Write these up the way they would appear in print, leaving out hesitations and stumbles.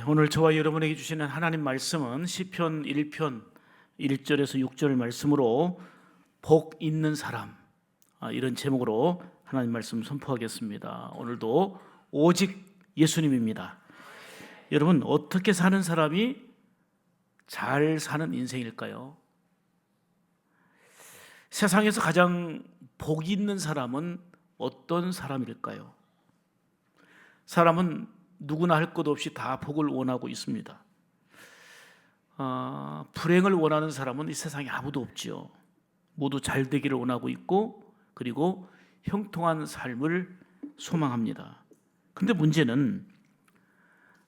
오늘 저와 여러분에게 주시는 하나님 말씀은 시편 1편 1절에서 6절 말씀으로 복 있는 사람, 이런 제목으로 하나님 말씀 선포하겠습니다. 오늘도 오직 예수님입니다. 여러분, 어떻게 사는 사람이 잘 사는 인생일까요? 세상에서 가장 복 있는 사람은 어떤 사람일까요? 사람은 누구나 할 것 없이 다 복을 원하고 있습니다. 불행을 원하는 사람은 이 세상에 아무도 없지요. 모두 잘 되기를 원하고 있고, 그리고 형통한 삶을 소망합니다. 근데 문제는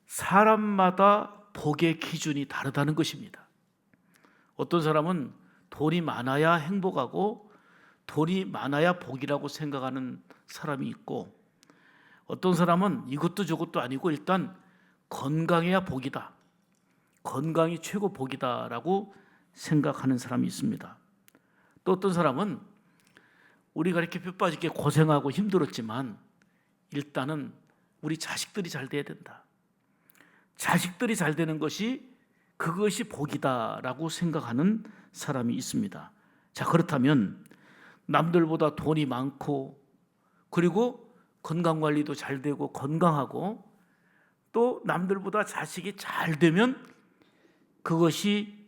사람마다 복의 기준이 다르다는 것입니다. 어떤 사람은 돈이 많아야 행복하고 돈이 많아야 복이라고 생각하는 사람이 있고, 어떤 사람은 이것도 저것도 아니고 일단 건강해야 복이다, 건강이 최고 복이다라고 생각하는 사람이 있습니다. 또 어떤 사람은 우리가 이렇게 뼈 빠지게 고생하고 힘들었지만 일단은 우리 자식들이 잘 돼야 된다, 자식들이 잘 되는 것이 그것이 복이다라고 생각하는 사람이 있습니다. 자, 그렇다면 남들보다 돈이 많고, 그리고 건강관리도 잘 되고 건강하고, 또 남들보다 자식이 잘 되면 그것이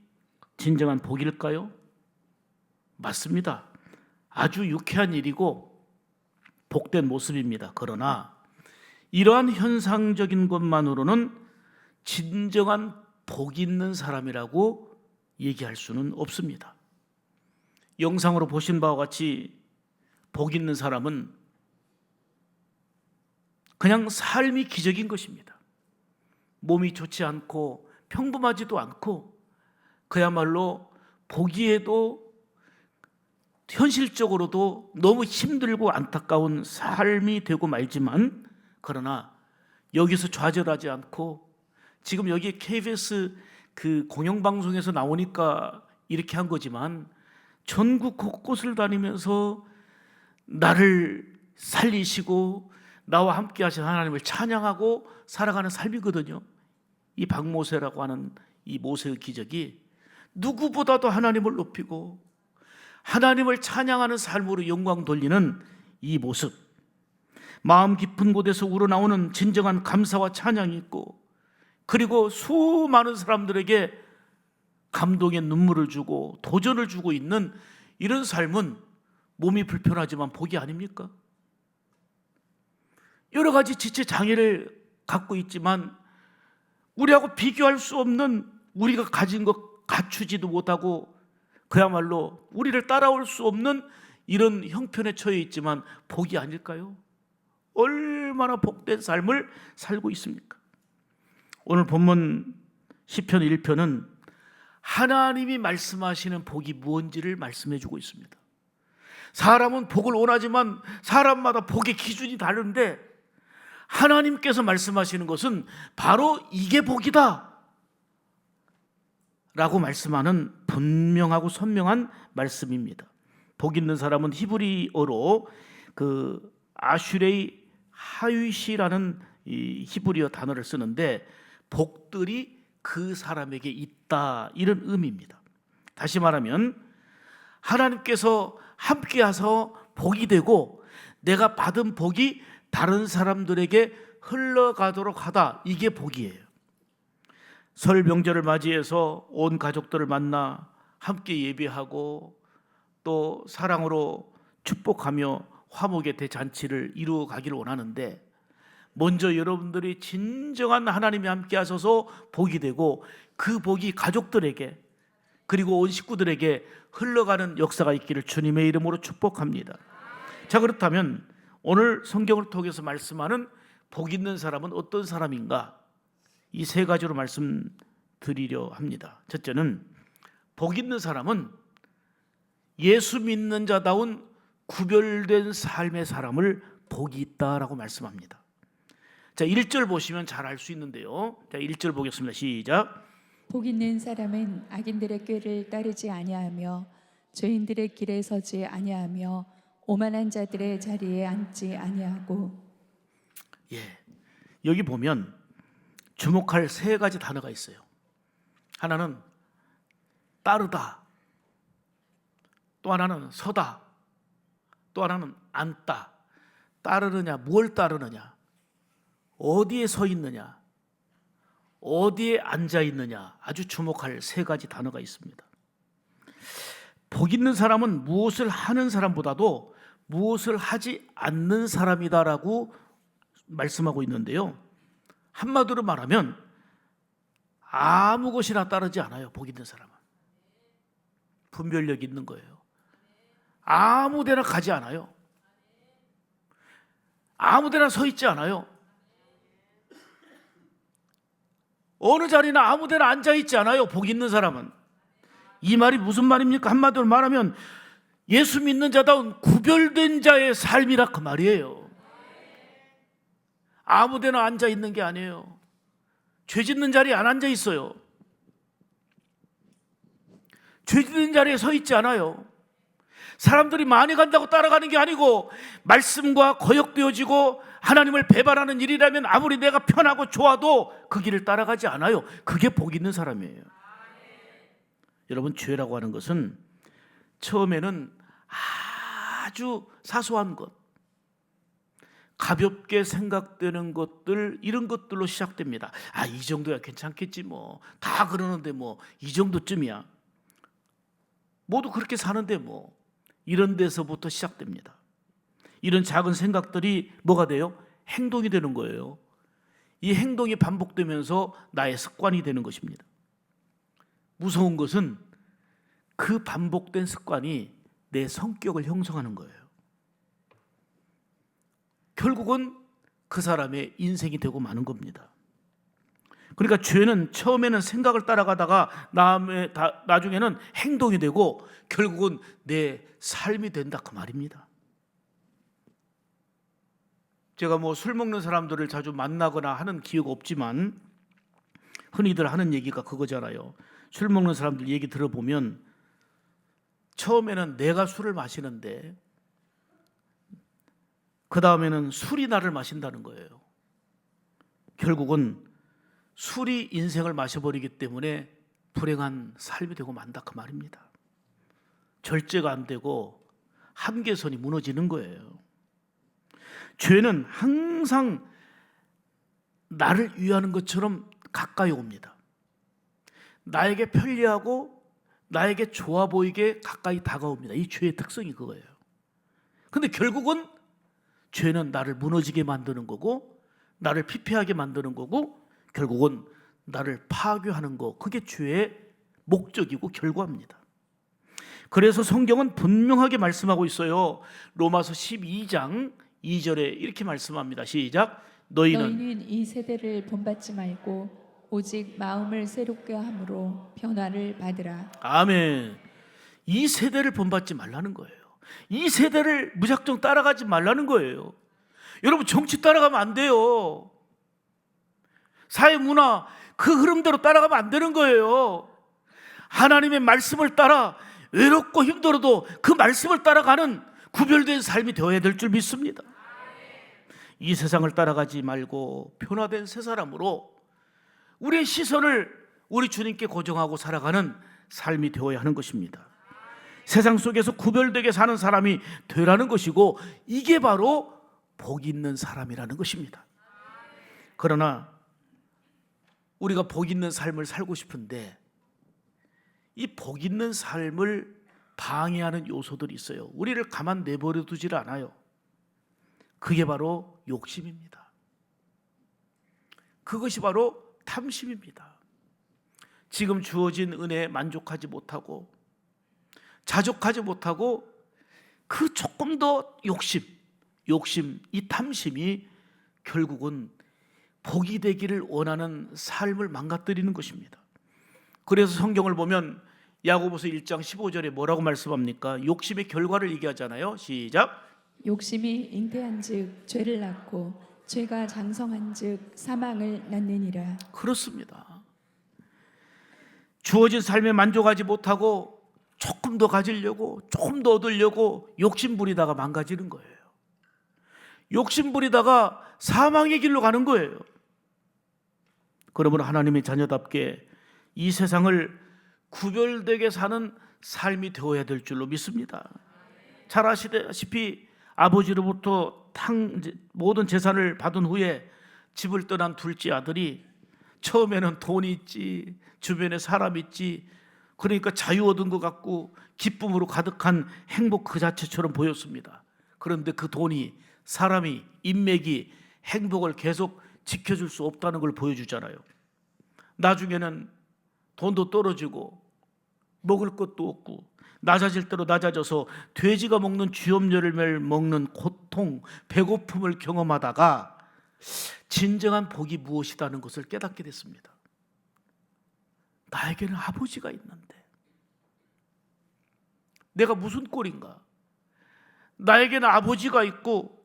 진정한 복일까요? 맞습니다. 아주 유쾌한 일이고 복된 모습입니다. 그러나 이러한 현상적인 것만으로는 진정한 복 있는 사람이라고 얘기할 수는 없습니다. 영상으로 보신 바와 같이 복 있는 사람은 그냥 삶이 기적인 것입니다. 몸이 좋지 않고 평범하지도 않고, 그야말로 보기에도 현실적으로도 너무 힘들고 안타까운 삶이 되고 말지만, 그러나 여기서 좌절하지 않고, 지금 여기 KBS 그 공영방송에서 나오니까 이렇게 한 거지만 전국 곳곳을 다니면서 나를 살리시고 나와 함께 하신 하나님을 찬양하고 살아가는 삶이거든요. 이 박모세라고 하는 이 모세의 기적이 누구보다도 하나님을 높이고 하나님을 찬양하는 삶으로 영광 돌리는 이 모습, 마음 깊은 곳에서 우러나오는 진정한 감사와 찬양이 있고, 그리고 수많은 사람들에게 감동의 눈물을 주고 도전을 주고 있는 이런 삶은 몸이 불편하지만 복이 아닙니까? 여러 가지 지체 장애를 갖고 있지만 우리하고 비교할 수 없는, 우리가 가진 것 갖추지도 못하고 그야말로 우리를 따라올 수 없는 이런 형편에 처해 있지만 복이 아닐까요? 얼마나 복된 삶을 살고 있습니까? 오늘 본문 시편 1편은 하나님이 말씀하시는 복이 무엇인지를 말씀해 주고 있습니다. 사람은 복을 원하지만 사람마다 복의 기준이 다른데 하나님께서 말씀하시는 것은 바로 이게 복이다 라고 말씀하는 분명하고 선명한 말씀입니다. 복 있는 사람은 히브리어로 그 아슈레이 하위시라는 이 히브리어 단어를 쓰는데, 복들이 그 사람에게 있다, 이런 의미입니다. 다시 말하면 하나님께서 함께 하셔서 복이 되고 내가 받은 복이 다른 사람들에게 흘러가도록 하다, 이게 복이에요. 설 명절을 맞이해서 온 가족들을 만나 함께 예배하고 또 사랑으로 축복하며 화목의 대잔치를 이루어 가기를 원하는데, 먼저 여러분들이 진정한 하나님이 함께 하셔서 복이 되고 그 복이 가족들에게 그리고 온 식구들에게 흘러가는 역사가 있기를 주님의 이름으로 축복합니다. 자, 그렇다면 오늘 성경을 통해서 말씀하는 복 있는 사람은 어떤 사람인가? 이 세 가지로 말씀드리려 합니다. 첫째는, 복 있는 사람은 예수 믿는 자다운 구별된 삶의 사람을 복이 있다라고 말씀합니다. 자, 1절 보시면 잘 알 수 있는데요. 자, 1절 보겠습니다. 시작. 복 있는 사람은 악인들의 꾀를 따르지 아니하며 죄인들의 길에 서지 아니하며 오만한 자들의 자리에 앉지 아니하고. 여기 보면 주목할 세 가지 단어가 있어요. 하나는 따르다, 또 하나는 서다, 또 하나는 앉다. 따르느냐, 뭘 따르느냐, 어디에 서 있느냐, 어디에 앉아 있느냐, 아주 주목할 세 가지 단어가 있습니다. 복 있는 사람은 무엇을 하는 사람보다도 무엇을 하지 않는 사람이다라고 말씀하고 있는데요. 한마디로 말하면 아무 것이나 따르지 않아요. 복 있는 사람은 분별력이 있는 거예요. 아무 데나 가지 않아요. 아무 데나 서 있지 않아요. 어느 자리나 아무 데나 앉아 있지 않아요. 복 있는 사람은. 이 말이 무슨 말입니까? 한마디로 말하면 예수 믿는 자다운 구별된 자의 삶이라 그 말이에요. 아무 데나 앉아 있는 게 아니에요. 죄 짓는 자리에 안 앉아 있어요. 죄 짓는 자리에 서 있지 않아요. 사람들이 많이 간다고 따라가는 게 아니고 말씀과 거역되어지고 하나님을 배반하는 일이라면 아무리 내가 편하고 좋아도 그 길을 따라가지 않아요. 그게 복 있는 사람이에요. 여러분, 죄라고 하는 것은 처음에는 아주 사소한 것, 가볍게 생각되는 것들, 이런 것들로 시작됩니다. 이 정도야 괜찮겠지 뭐. 다 그러는데 뭐 이 정도쯤이야. 모두 그렇게 사는데 뭐. 이런 데서부터 시작됩니다. 이런 작은 생각들이 뭐가 돼요? 행동이 되는 거예요. 이 행동이 반복되면서 나의 습관이 되는 것입니다. 무서운 것은 그 반복된 습관이 내 성격을 형성하는 거예요. 결국은 그 사람의 인생이 되고 마는 겁니다. 그러니까 죄는 처음에는 생각을 따라가다가 나중에는 행동이 되고 결국은 내 삶이 된다 그 말입니다. 제가 뭐 술 먹는 사람들을 자주 만나거나 하는 기회가 없지만 흔히들 하는 얘기가 그거잖아요. 술 먹는 사람들 얘기 들어보면 처음에는 내가 술을 마시는데 그 다음에는 술이 나를 마신다는 거예요. 결국은 술이 인생을 마셔버리기 때문에 불행한 삶이 되고 만다 그 말입니다. 절제가 안 되고 한계선이 무너지는 거예요. 죄는 항상 나를 위하는 것처럼 가까이 옵니다. 나에게 편리하고 나에게 좋아 보이게 가까이 다가옵니다. 이 죄의 특성이 그거예요. 근데 결국은 죄는 나를 무너지게 만드는 거고 나를 피폐하게 만드는 거고 결국은 나를 파괴하는 거, 그게 죄의 목적이고 결과입니다. 그래서 성경은 분명하게 말씀하고 있어요. 로마서 12장 2절에 이렇게 말씀합니다. 시작. 너희는 이 세대를 본받지 말고 오직 마음을 새롭게 함으로 변화를 받으라. 아멘. 이 세대를 본받지 말라는 거예요. 이 세대를 무작정 따라가지 말라는 거예요. 여러분, 정치 따라가면 안 돼요. 사회 문화 그 흐름대로 따라가면 안 되는 거예요. 하나님의 말씀을 따라 외롭고 힘들어도 그 말씀을 따라가는 구별된 삶이 되어야 될 줄 믿습니다. 이 세상을 따라가지 말고 변화된 새 사람으로 우리의 시선을 우리 주님께 고정하고 살아가는 삶이 되어야 하는 것입니다. 세상 속에서 구별되게 사는 사람이 되라는 것이고 이게 바로 복 있는 사람이라는 것입니다. 그러나 우리가 복 있는 삶을 살고 싶은데 이 복 있는 삶을 방해하는 요소들이 있어요. 우리를 가만 내버려 두질 않아요. 그게 바로 욕심입니다. 그것이 바로 탐심입니다. 지금 주어진 은혜에 만족하지 못하고 자족하지 못하고 그 조금 더 욕심, 이 탐심이 결국은 복이 되기를 원하는 삶을 망가뜨리는 것입니다. 그래서 성경을 보면 야고보서 1장 15절에 뭐라고 말씀합니까? 욕심의 결과를 얘기하잖아요. 시작. 욕심이 잉태한즉 죄를 낳고 죄가 장성한즉 사망을 낳느니라. 그렇습니다. 주어진 삶에 만족하지 못하고 조금 더 가지려고, 조금 더 얻으려고 욕심 부리다가 망가지는 거예요. 욕심 부리다가 사망의 길로 가는 거예요. 그러므로 하나님의 자녀답게 이 세상을 구별되게 사는 삶이 되어야 될 줄로 믿습니다. 잘 아시다시피 아버지로부터 모든 재산을 받은 후에 집을 떠난 둘째 아들이 처음에는 돈이 있지, 주변에 사람이 있지, 그러니까 자유 얻은 것 같고 기쁨으로 가득한 행복 그 자체처럼 보였습니다. 그런데 그 돈이, 사람이, 인맥이 행복을 계속 지켜줄 수 없다는 걸 보여주잖아요. 나중에는 돈도 떨어지고 먹을 것도 없고 낮아질 대로 낮아져서 돼지가 먹는 쥐염려를 먹는 고통, 배고픔을 경험하다가 진정한 복이 무엇이라는 것을 깨닫게 됐습니다. 나에게는 아버지가 있는데 내가 무슨 꼴인가? 나에게는 아버지가 있고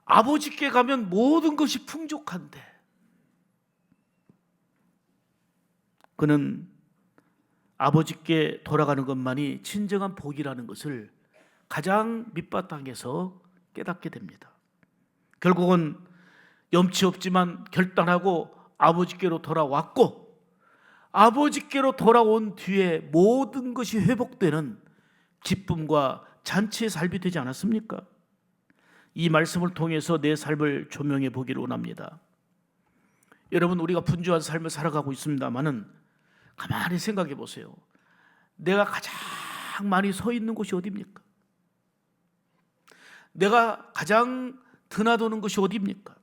아버지께 가면 모든 것이 풍족한데, 그는 아버지께 돌아가는 것만이 진정한 복이라는 것을 가장 밑바탕에서 깨닫게 됩니다. 결국은 염치 없지만 결단하고 아버지께로 돌아왔고, 아버지께로 돌아온 뒤에 모든 것이 회복되는 기쁨과 잔치의 삶이 되지 않았습니까? 이 말씀을 통해서 내 삶을 조명해 보기를 원합니다. 여러분, 우리가 분주한 삶을 살아가고 있습니다마는 가만히 생각해 보세요. 내가 가장 많이 서 있는 곳이 어디입니까? 내가 가장 드나드는 것이 어디입니까?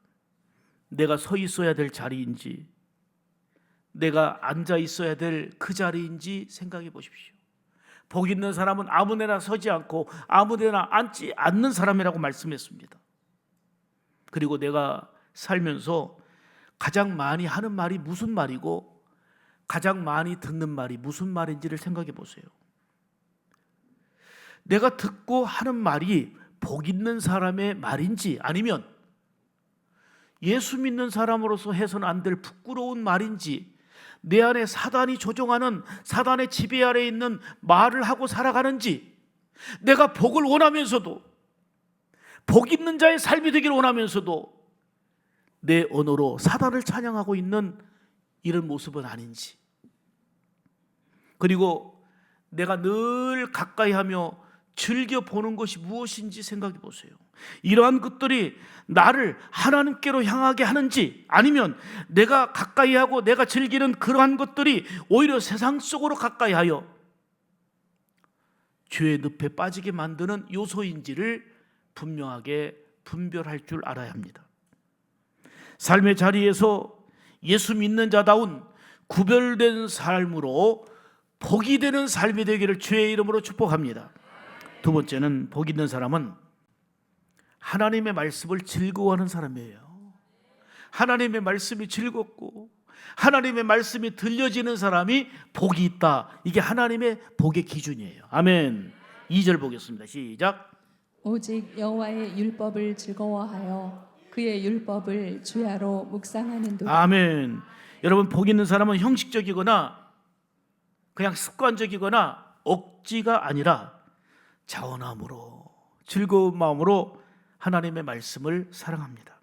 내가 서 있어야 될 자리인지, 내가 앉아 있어야 될 그 자리인지 생각해 보십시오. 복 있는 사람은 아무데나 서지 않고 아무데나 앉지 않는 사람이라고 말씀했습니다. 그리고 내가 살면서 가장 많이 하는 말이 무슨 말이고 가장 많이 듣는 말이 무슨 말인지를 생각해 보세요. 내가 듣고 하는 말이 복 있는 사람의 말인지, 아니면 예수 믿는 사람으로서 해서는 안 될 부끄러운 말인지, 내 안에 사단이 조종하는 사단의 지배 아래에 있는 말을 하고 살아가는지, 내가 복을 원하면서도 복 있는 자의 삶이 되기를 원하면서도 내 언어로 사단을 찬양하고 있는 이런 모습은 아닌지, 그리고 내가 늘 가까이하며 즐겨보는 것이 무엇인지 생각해 보세요. 이러한 것들이 나를 하나님께로 향하게 하는지, 아니면 내가 가까이하고 내가 즐기는 그러한 것들이 오히려 세상 속으로 가까이하여 죄의 늪에 빠지게 만드는 요소인지를 분명하게 분별할 줄 알아야 합니다. 삶의 자리에서 예수 믿는 자다운 구별된 삶으로 복이 되는 삶이 되기를 주의 이름으로 축복합니다. 두 번째는, 복 있는 사람은 하나님의 말씀을 즐거워하는 사람이에요. 하나님의 말씀이 즐겁고 하나님의 말씀이 들려지는 사람이 복이 있다. 이게 하나님의 복의 기준이에요. 아멘. 2절 보겠습니다. 시작. 오직 여호와의 율법을 즐거워하여 그의 율법을 주야로 묵상하는도다. 아멘. 여러분, 복 있는 사람은 형식적이거나 그냥 습관적이거나 억지가 아니라 자원함으로, 즐거운 마음으로 하나님의 말씀을 사랑합니다.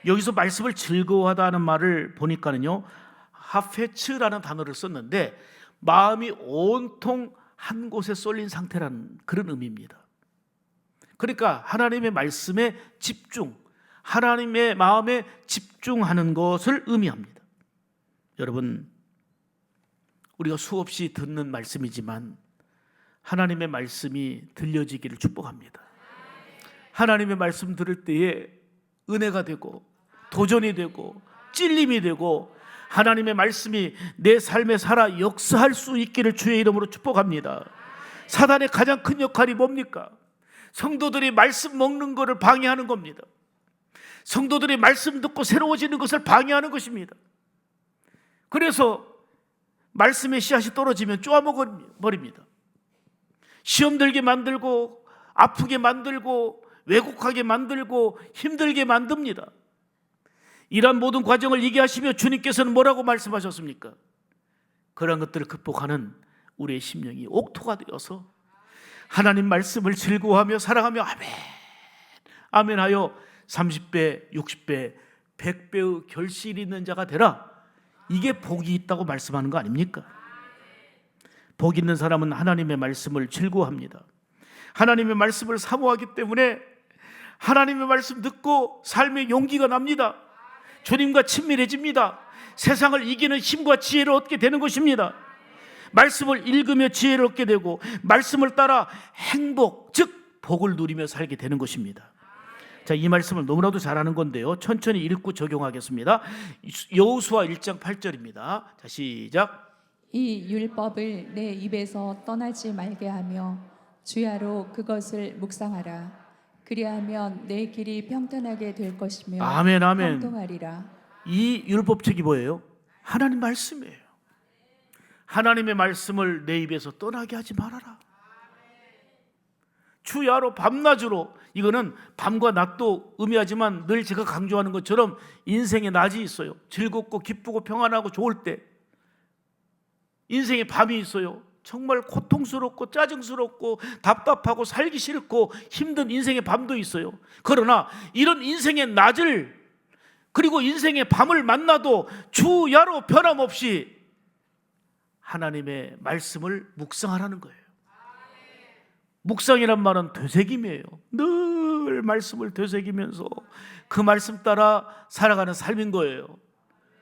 여기서 말씀을 즐거워하다는 말을 보니까는요, 하페츠라는 단어를 썼는데 마음이 온통 한 곳에 쏠린 상태라는 그런 의미입니다. 그러니까 하나님의 말씀에 집중, 하나님의 마음에 집중하는 것을 의미합니다. 여러분, 우리가 수없이 듣는 말씀이지만 하나님의 말씀이 들려지기를 축복합니다. 하나님의 말씀 들을 때에 은혜가 되고 도전이 되고 찔림이 되고 하나님의 말씀이 내 삶에 살아 역사할 수 있기를 주의 이름으로 축복합니다. 사단의 가장 큰 역할이 뭡니까? 성도들이 말씀 먹는 것을 방해하는 겁니다. 성도들이 말씀 듣고 새로워지는 것을 방해하는 것입니다. 그래서 말씀의 씨앗이 떨어지면 쪼아먹어버립니다. 시험 들게 만들고 아프게 만들고 왜곡하게 만들고 힘들게 만듭니다. 이러한 모든 과정을 얘기하시며 주님께서는 뭐라고 말씀하셨습니까? 그러한 것들을 극복하는 우리의 심령이 옥토가 되어서 하나님 말씀을 즐거워하며 사랑하며 아멘 아멘 하여 30배, 60배, 100배의 결실이 있는 자가 되라. 이게 복이 있다고 말씀하는 거 아닙니까? 복 있는 사람은 하나님의 말씀을 즐거워합니다. 하나님의 말씀을 사모하기 때문에 하나님의 말씀 듣고 삶의 용기가 납니다. 주님과 친밀해집니다. 세상을 이기는 힘과 지혜를 얻게 되는 것입니다. 말씀을 읽으며 지혜를 얻게 되고 말씀을 따라 행복, 즉 복을 누리며 살게 되는 것입니다. 자, 이 말씀을 너무나도 잘하는 건데요, 천천히 읽고 적용하겠습니다. 여호수아 1장 8절입니다. 자, 시작. 이 율법을 내 입에서 떠나지 말게 하며 주야로 그것을 묵상하라. 그리하면 내 길이 평탄하게 될 것이며 아멘, 아멘. 형통하리라. 이 율법책이 뭐예요? 하나님 말씀이에요. 하나님의 말씀을 내 입에서 떠나게 하지 말아라. 주야로 밤낮으로, 이거는 밤과 낮도 의미하지만 늘 제가 강조하는 것처럼 인생의 낮이 있어요. 즐겁고 기쁘고 평안하고 좋을 때. 인생의 밤이 있어요. 정말 고통스럽고 짜증스럽고 답답하고 살기 싫고 힘든 인생의 밤도 있어요. 그러나 이런 인생의 낮을, 그리고 인생의 밤을 만나도 주야로 변함없이 하나님의 말씀을 묵상하라는 거예요. 묵상이란 말은 되새김이에요. 늘 말씀을 되새기면서 그 말씀 따라 살아가는 삶인 거예요.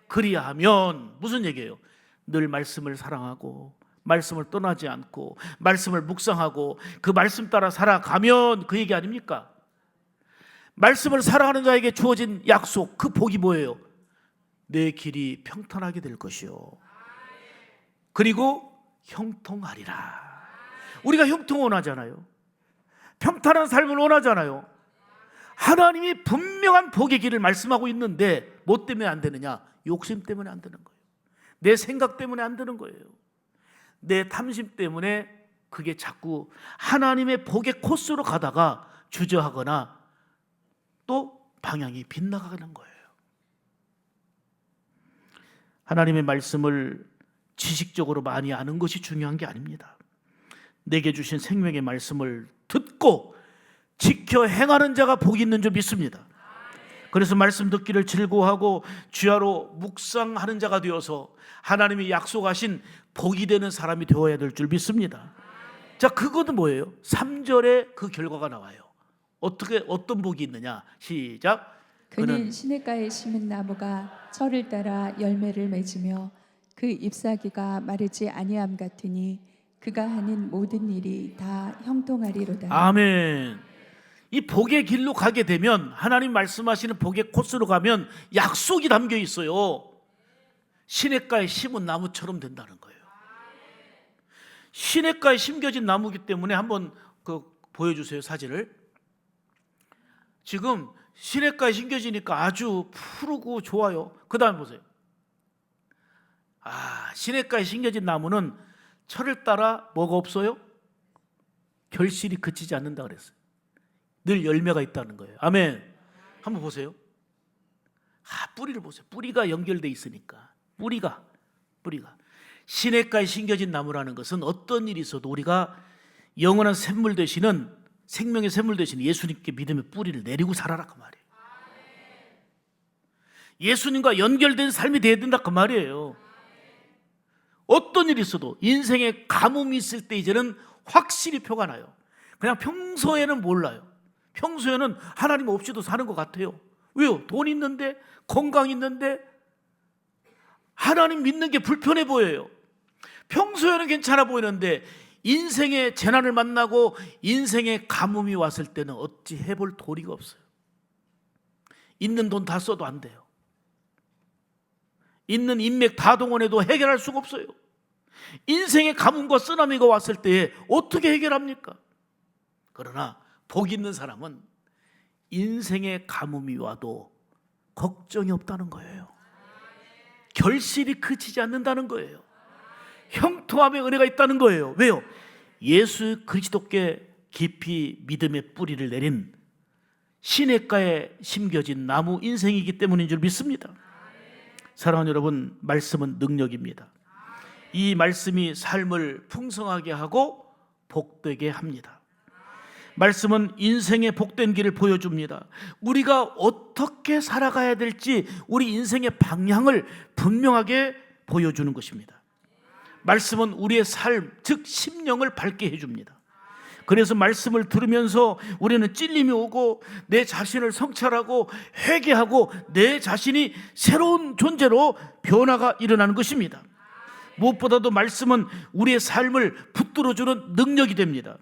그리하면 무슨 얘기예요? 늘 말씀을 사랑하고 말씀을 떠나지 않고 말씀을 묵상하고 그 말씀 따라 살아가면, 그 얘기 아닙니까? 말씀을 사랑하는 자에게 주어진 약속, 그 복이 뭐예요? 내 길이 평탄하게 될 것이요, 그리고 형통하리라. 우리가 형통을 원하잖아요. 평탄한 삶을 원하잖아요. 하나님이 분명한 복의 길을 말씀하고 있는데 뭐 때문에 안 되느냐? 욕심 때문에 안 되는 거예요. 내 생각 때문에 안 되는 거예요. 내 탐심 때문에 그게 자꾸 하나님의 복의 코스로 가다가 주저하거나 또 방향이 빗나가는 거예요. 하나님의 말씀을 지식적으로 많이 아는 것이 중요한 게 아닙니다. 내게 주신 생명의 말씀을 듣고 지켜 행하는 자가 복이 있는 줄 믿습니다. 그래서 말씀 듣기를 즐거워하고 주야로 묵상하는 자가 되어서 하나님이 약속하신 복이 되는 사람이 되어야 될 줄 믿습니다. 자, 그것은 뭐예요? 3절에 그 결과가 나와요. 어떤 복이 있느냐? 시작. 그는 시냇가에 심은 나무가 철을 따라 열매를 맺으며 그 잎사귀가 마르지 아니함 같으니 그가 하는 모든 일이 다 형통하리로다. 아멘. 이 복의 길로 가게 되면, 하나님 말씀하시는 복의 코스로 가면 약속이 담겨 있어요. 시냇가에 심은 나무처럼 된다는 거예요. 시냇가에 심겨진 나무이기 때문에 한번 보여주세요, 사진을. 지금 시냇가에 심겨지니까 아주 푸르고 좋아요. 그 다음 보세요. 시냇가에 심겨진 나무는 철을 따라 뭐가 없어요? 결실이 그치지 않는다 그랬어요. 늘 열매가 있다는 거예요. 아멘. 한번 보세요. 뿌리를 보세요. 뿌리가 연결돼 있으니까. 뿌리가 시냇가에 심겨진 나무라는 것은 어떤 일이 있어도 우리가 영원한 샘물 되시는, 생명의 샘물 되시는 예수님께 믿음의 뿌리를 내리고 살아라, 그 말이에요. 예수님과 연결된 삶이 되어야 된다, 그 말이에요. 어떤 일이 있어도 인생에 가뭄이 있을 때 이제는 확실히 표가 나요. 그냥 평소에는 몰라요. 평소에는 하나님 없이도 사는 것 같아요. 왜요? 돈 있는데, 건강 있는데 하나님 믿는 게 불편해 보여요. 평소에는 괜찮아 보이는데 인생의 재난을 만나고 인생의 가뭄이 왔을 때는 어찌 해볼 도리가 없어요. 있는 돈 다 써도 안 돼요. 있는 인맥 다 동원해도 해결할 수가 없어요. 인생의 가뭄과 쓰나미가 왔을 때에 어떻게 해결합니까? 그러나 복 있는 사람은 인생의 가뭄이 와도 걱정이 없다는 거예요. 결실이 그치지 않는다는 거예요. 형통함의 은혜가 있다는 거예요. 왜요? 예수 그리스도께 깊이 믿음의 뿌리를 내린 시냇가에 심겨진 나무 인생이기 때문인 줄 믿습니다. 사랑하는 여러분, 말씀은 능력입니다. 이 말씀이 삶을 풍성하게 하고 복되게 합니다. 말씀은 인생의 복된 길을 보여줍니다. 우리가 어떻게 살아가야 될지 우리 인생의 방향을 분명하게 보여주는 것입니다. 말씀은 우리의 삶, 즉 심령을 밝게 해줍니다. 그래서 말씀을 들으면서 우리는 찔림이 오고 내 자신을 성찰하고 회개하고 내 자신이 새로운 존재로 변화가 일어나는 것입니다. 무엇보다도 말씀은 우리의 삶을 붙들어주는 능력이 됩니다.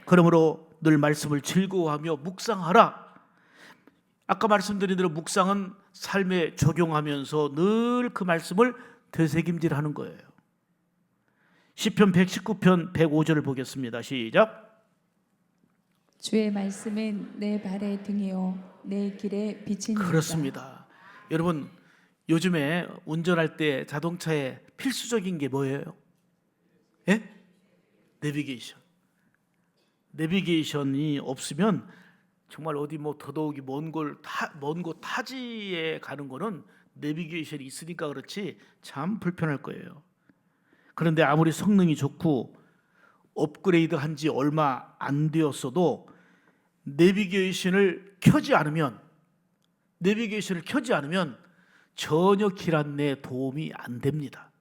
그러므로 늘 말씀을 즐거워하며 묵상하라. 아까 말씀드린 대로 묵상은 삶에 적용하면서 늘 그 말씀을 되새김질하는 거예요. 시편 119편 105절을 보겠습니다. 시작. 주의 말씀은 내 발의 등이요 내 길의 빛이니이다. 그렇습니다. 여러분, 요즘에 운전할 때 자동차에 필수적인 게 뭐예요? 예? 내비게이션. 내비게이션이 없으면 정말 어디 뭐 더더욱이 먼 곳 타지에 가는 거는 내비게이션이 있으니까 그렇지 참 불편할 거예요. 그런데 아무리 성능이 좋고 업그레이드 한 지 얼마 안 되었어도 내비게이션을 켜지 않으면 전혀 길 안내에 도움이 안 됩니다.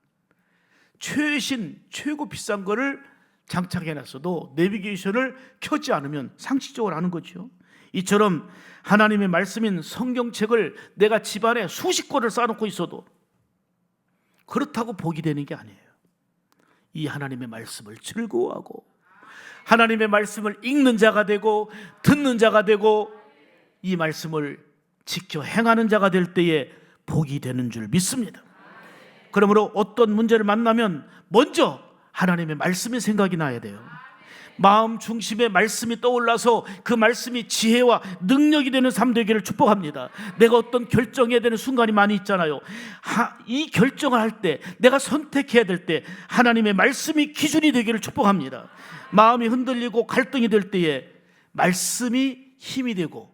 최고 비싼 거를 장착해놨어도 내비게이션을 켜지 않으면 상식적으로 아는 거죠. 이처럼 하나님의 말씀인 성경책을 내가 집안에 수십 권을 쌓아놓고 있어도 그렇다고 복이 되는 게 아니에요. 이 하나님의 말씀을 즐거워하고 하나님의 말씀을 읽는 자가 되고 듣는 자가 되고 이 말씀을 지켜 행하는 자가 될 때에 복이 되는 줄 믿습니다. 그러므로 어떤 문제를 만나면 먼저 하나님의 말씀의 생각이 나야 돼요. 마음 중심에 말씀이 떠올라서 그 말씀이 지혜와 능력이 되는 삶 되기를 축복합니다. 내가 어떤 결정해야 되는 순간이 많이 있잖아요. 이 결정을 할 때, 내가 선택해야 될 때 하나님의 말씀이 기준이 되기를 축복합니다. 마음이 흔들리고 갈등이 될 때에 말씀이 힘이 되고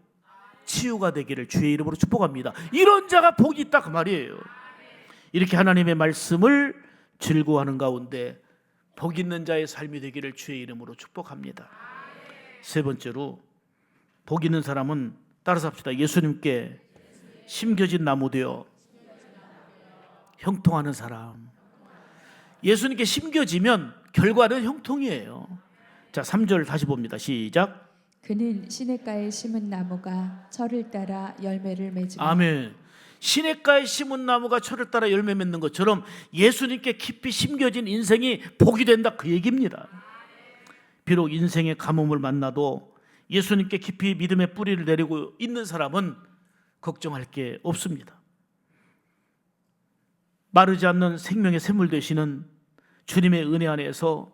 치유가 되기를 주의 이름으로 축복합니다. 이런 자가 복이 있다 그 말이에요. 이렇게 하나님의 말씀을 즐거워하는 가운데 복 있는 자의 삶이 되기를 주의 이름으로 축복합니다. 세 번째로 복 있는 사람은 따라서 합시다. 예수님께 심겨진 나무 되어 형통하는 사람. 예수님께 심겨지면 결과는 형통이에요. 자, 3절 다시 봅니다. 시작. 그는 시냇가에 심은 나무가 철을 따라 열매를 맺으며. 아멘. 시냇가에 심은 나무가 철을 따라 열매 맺는 것처럼 예수님께 깊이 심겨진 인생이 복이 된다 그 얘기입니다. 비록 인생의 가뭄을 만나도 예수님께 깊이 믿음의 뿌리를 내리고 있는 사람은 걱정할 게 없습니다. 마르지 않는 생명의 샘물 되시는 주님의 은혜 안에서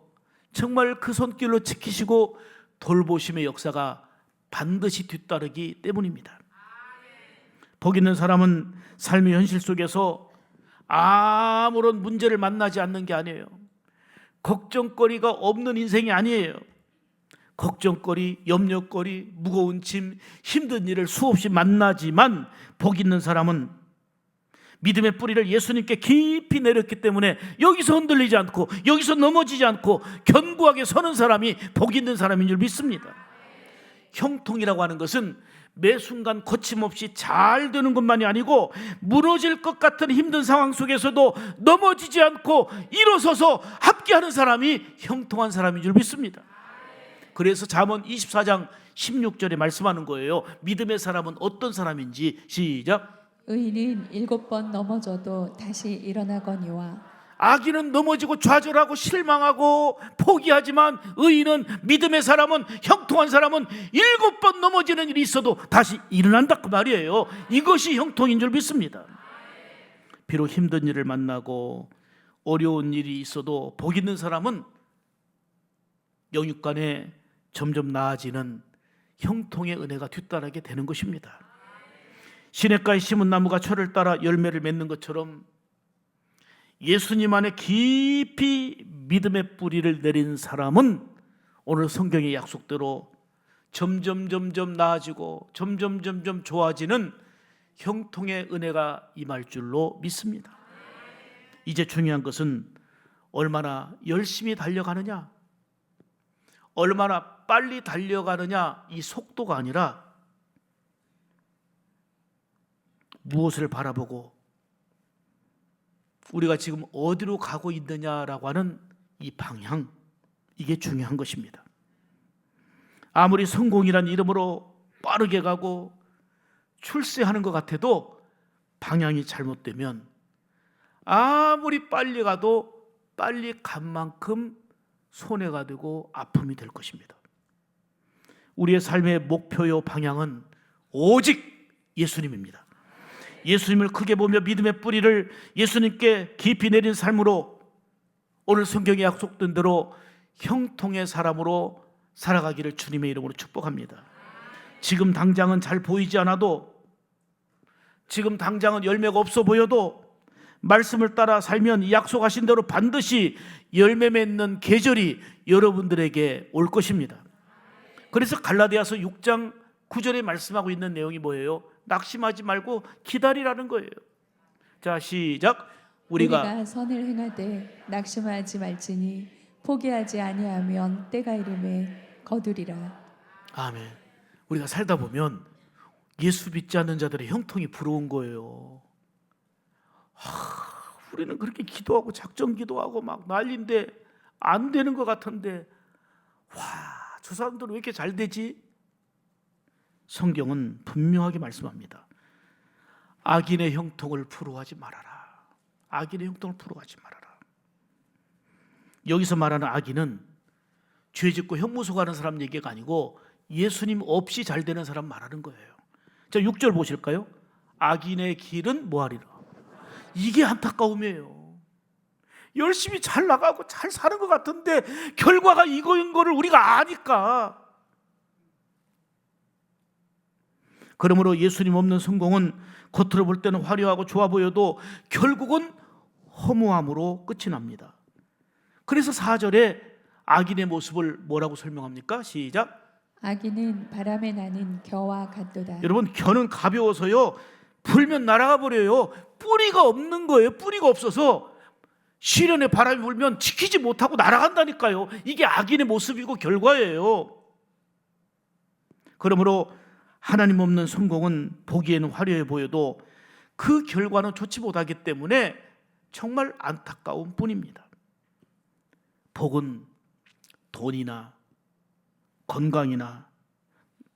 정말 그 손길로 지키시고 돌보심의 역사가 반드시 뒤따르기 때문입니다. 복 있는 사람은 삶의 현실 속에서 아무런 문제를 만나지 않는 게 아니에요. 걱정거리가 없는 인생이 아니에요. 걱정거리, 염려거리, 무거운 짐, 힘든 일을 수없이 만나지만 복 있는 사람은 믿음의 뿌리를 예수님께 깊이 내렸기 때문에 여기서 흔들리지 않고 여기서 넘어지지 않고 견고하게 서는 사람이 복 있는 사람인 줄 믿습니다. 형통이라고 하는 것은 매 순간 거침없이 잘 되는 것만이 아니고 무너질 것 같은 힘든 상황 속에서도 넘어지지 않고 일어서서 함께하는 사람이 형통한 사람인 줄 믿습니다. 그래서 잠언 24장 16절에 말씀하는 거예요. 믿음의 사람은 어떤 사람인지. 시작. 의인은 7번 넘어져도 다시 일어나거니와. 악인은 넘어지고 좌절하고 실망하고 포기하지만 의인은 믿음의 사람은 형통한 사람은 7번 넘어지는 일이 있어도 다시 일어난다 그 말이에요. 이것이 형통인 줄 믿습니다. 비록 힘든 일을 만나고 어려운 일이 있어도 복 있는 사람은 영육간에 점점 나아지는 형통의 은혜가 뒤따르게 되는 것입니다. 시냇가에 심은 나무가 철을 따라 열매를 맺는 것처럼 예수님 안에 깊이 믿음의 뿌리를 내린 사람은 오늘 성경의 약속대로 점점 나아지고 점점 좋아지는 형통의 은혜가 임할 줄로 믿습니다. 이제 중요한 것은 얼마나 열심히 달려가느냐, 얼마나 빨리 달려가느냐 이 속도가 아니라 무엇을 바라보고 우리가 지금 어디로 가고 있느냐라고 하는 이 방향, 이게 중요한 것입니다. 아무리 성공이란 이름으로 빠르게 가고 출세하는 것 같아도 방향이 잘못되면 아무리 빨리 가도 빨리 간 만큼 손해가 되고 아픔이 될 것입니다. 우리의 삶의 목표요 방향은 오직 예수님입니다. 예수님을 크게 보며 믿음의 뿌리를 예수님께 깊이 내린 삶으로 오늘 성경에 약속된 대로 형통의 사람으로 살아가기를 주님의 이름으로 축복합니다. 지금 당장은 잘 보이지 않아도, 지금 당장은 열매가 없어 보여도 말씀을 따라 살면 약속하신 대로 반드시 열매 맺는 계절이 여러분들에게 올 것입니다. 그래서 갈라디아서 6장 9절에 말씀하고 있는 내용이 뭐예요? 낙심하지 말고 기다리라는 거예요. 자, 시작. 우리가 선을 행하되 낙심하지 말지니 포기하지 아니하면 때가 이름에 거두리라. 아멘. 우리가 살다 보면 예수 믿지 않는 자들의 형통이 부러운 거예요. 우리는 그렇게 기도하고 작정 기도하고 막 난리인데 안 되는 것 같은데, 저 사람들은 왜 이렇게 잘 되지? 성경은 분명하게 말씀합니다. 악인의 형통을 부러워하지 말아라. 악인의 형통을 부러워하지 말아라. 여기서 말하는 악인은 죄 짓고 형무소 가는 사람 얘기가 아니고 예수님 없이 잘 되는 사람 말하는 거예요. 자, 6절 보실까요? 악인의 길은 뭐하리라. 이게 안타까움이에요. 열심히 잘 나가고 잘 사는 것 같은데 결과가 이거인 거를 우리가 아니까. 그러므로 예수님 없는 성공은 겉으로 볼 때는 화려하고 좋아 보여도 결국은 허무함으로 끝이 납니다. 그래서 4절에 악인의 모습을 뭐라고 설명합니까? 시작. 악인은 바람에 나는 겨와 같도다. 여러분, 겨는 가벼워서요 불면 날아가 버려요. 뿌리가 없는 거예요. 뿌리가 없어서 시련의 바람이 불면 지키지 못하고 날아간다니까요. 이게 악인의 모습이고 결과예요. 그러므로 하나님 없는 성공은 보기에는 화려해 보여도 그 결과는 좋지 못하기 때문에 정말 안타까운 뿐입니다. 복은 돈이나 건강이나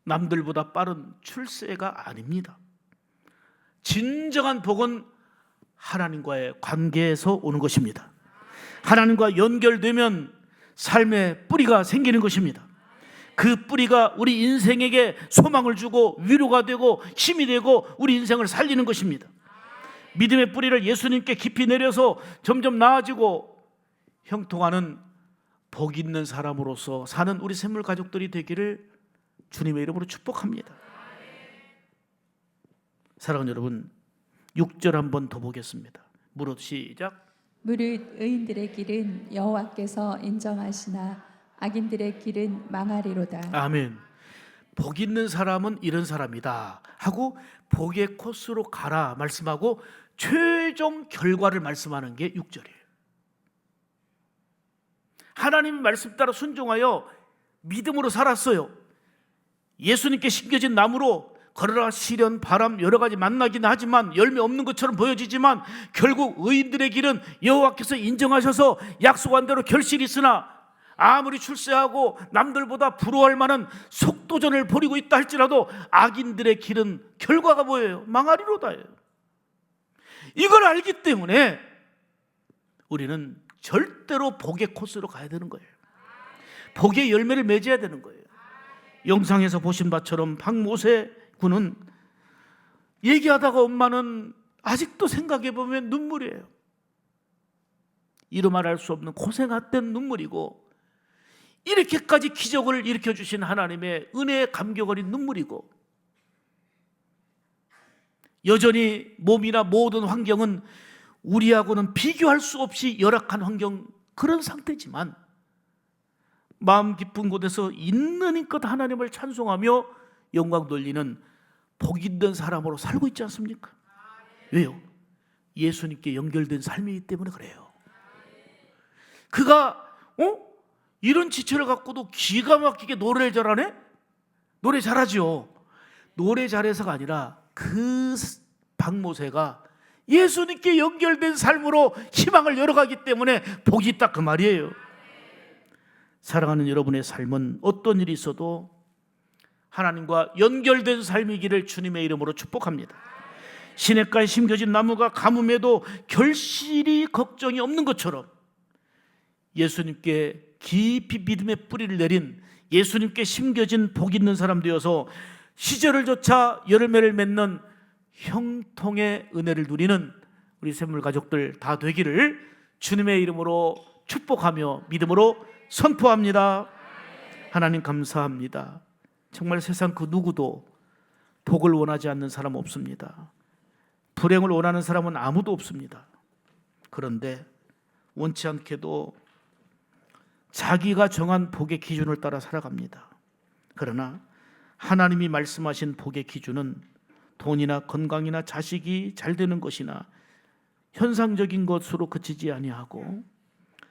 남들보다 빠른 출세가 아닙니다. 진정한 복은 하나님과의 관계에서 오는 것입니다. 하나님과 연결되면 삶의 뿌리가 생기는 것입니다. 그 뿌리가 우리 인생에게 소망을 주고 위로가 되고 힘이 되고 우리 인생을 살리는 것입니다. 믿음의 뿌리를 예수님께 깊이 내려서 점점 나아지고 형통하는 복 있는 사람으로서 사는 우리 샘물 가족들이 되기를 주님의 이름으로 축복합니다. 사랑하는 여러분, 6절 한번 더 보겠습니다. 무릇 시작. 무릇 의인들의 길은 여호와께서 인정하시나 악인들의 길은 망하리로다. 아멘. 복 있는 사람은 이런 사람이다 하고 복의 코스로 가라 말씀하고 최종 결과를 말씀하는 게 6절이에요. 하나님 말씀 따라 순종하여 믿음으로 살았어요. 예수님께 심겨진 나무로 걸어라 시련, 바람 여러 가지 만나긴 하지만 열매 없는 것처럼 보여지지만 결국 의인들의 길은 여호와께서 인정하셔서 약속한 대로 결실이 있으나 아무리 출세하고 남들보다 부러워할 만한 속도전을 벌이고 있다 할지라도 악인들의 길은 결과가 뭐예요? 망하리로다예요. 이걸 알기 때문에 우리는 절대로 복의 코스로 가야 되는 거예요. 복의 열매를 맺어야 되는 거예요. 영상에서 보신 바처럼 박모세 군은 얘기하다가 엄마는 아직도 생각해보면 눈물이에요. 이루 말할 수 없는 고생했던 눈물이고 이렇게까지 기적을 일으켜주신 하나님의 은혜에 감격 어린 눈물이고 여전히 몸이나 모든 환경은 우리하고는 비교할 수 없이 열악한 환경 그런 상태지만 마음 깊은 곳에서 있는 힘껏 하나님을 찬송하며 영광 돌리는 복 있는 사람으로 살고 있지 않습니까? 왜요? 예수님께 연결된 삶이기 때문에 그래요. 그가 이런 지체를 갖고도 기가 막히게 노래를 잘하네? 노래 잘하죠. 노래 잘해서가 아니라 그 박모세가 예수님께 연결된 삶으로 희망을 열어가기 때문에 복이 있다, 그 말이에요. 사랑하는 여러분의 삶은 어떤 일이 있어도 하나님과 연결된 삶이기를 주님의 이름으로 축복합니다. 시냇가에 심겨진 나무가 가뭄에도 결실이 걱정이 없는 것처럼 예수님께 깊이 믿음의 뿌리를 내린, 예수님께 심겨진 복 있는 사람 되어서 시절을 조차 열매를 맺는 형통의 은혜를 누리는 우리 샘물 가족들 다 되기를 주님의 이름으로 축복하며 믿음으로 선포합니다. 하나님 감사합니다. 정말 세상 그 누구도 복을 원하지 않는 사람 없습니다. 불행을 원하는 사람은 아무도 없습니다. 그런데 원치 않게도 자기가 정한 복의 기준을 따라 살아갑니다. 그러나 하나님이 말씀하신 복의 기준은 돈이나 건강이나 자식이 잘 되는 것이나 현상적인 것으로 그치지 아니하고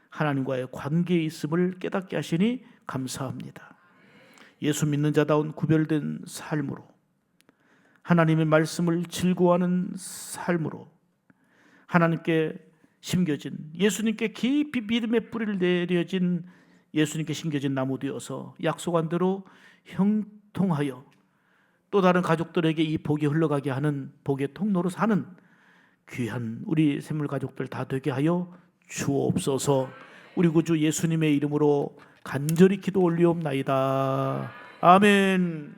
하나님과의 관계에 있음을 깨닫게 하시니 감사합니다. 예수 믿는 자다운 구별된 삶으로, 하나님의 말씀을 즐거워하는 삶으로, 하나님께 심겨진, 예수님께 깊이 믿음의 뿌리를 내려진, 예수님께 심겨진 나무 되어서 약속한 대로 형통하여 또 다른 가족들에게 이 복이 흘러가게 하는 복의 통로로 사는 귀한 우리 샘물 가족들 다 되게 하여 주옵소서. 우리 구주 예수님의 이름으로 간절히 기도 올리옵나이다. 아멘.